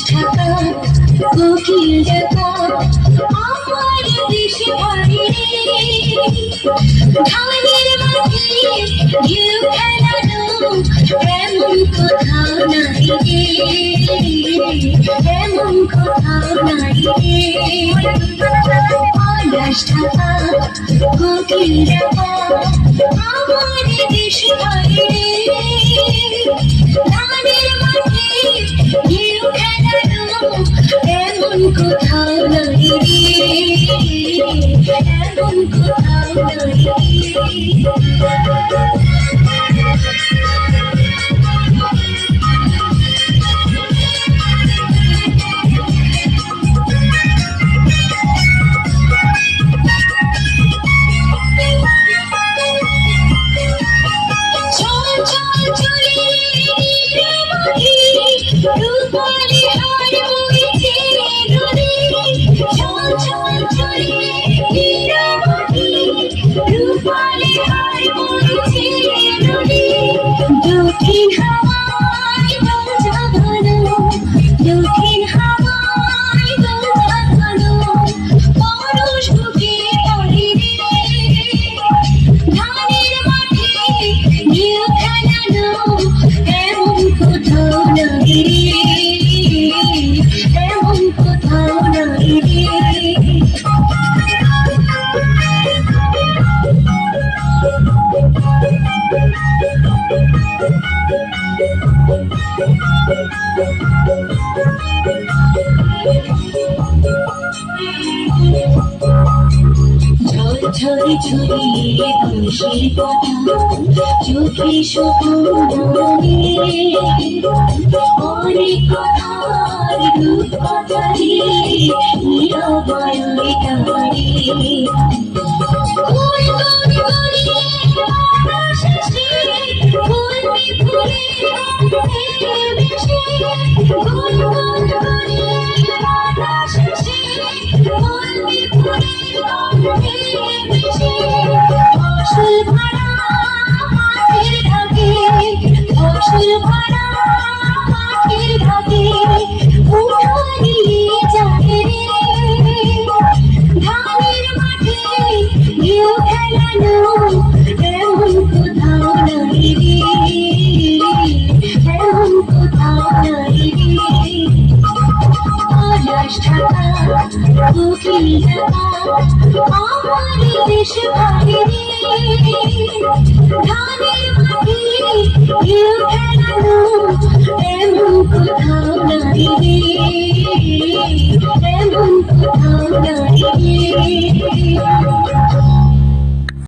ঢাকা কোকিল ডাকা আমার দেশে বাড়ি ধানের মাঠে ঢেউ খেলানো এমন কোথাও নাই রে, এমন কোথাও নাই রে। ঢাকা কোকিল ডাকা আমার দেশে বাড়ি ধানের মাঠে ঢেউ খেলানো এমন কোথাও নাই রে, এমন কোথাও নাই দক্ষিণ হাওয়ায় দোল জাগানো, দক্ষিণ হাওয়ায় দোল জাগানো পরশ বুকে পড়ে রে, ধানের মাঠে ঢেউ খেলানো এমন কোথাও নাই রে, এমন কোথাও নাই রে। ঝড় ঝরিয়ে খুশির কথা চোখে স্বপ্নে অনেক কথার রূপ কথারে নীরবয় গানে ফুল গড়িয়ে আকাশে ফুলবে ফুলে ভেসে, ফুল গড়িয়ে আকাশে ফুলবে ফুলে ফসল ভরা মাঠের ঢাকে, ফসল ভরা মাঠের ঢাকে উঠানিয়ে যায় রে, ধানের মাঠে ঢেউ খেলানো এমন কোথাও নাই রে, এমন কোথাও নাই রে। ঢাকা কোকিল ডাকা আমার দেশে বাড়ি ধানের মাঠে ঢেউ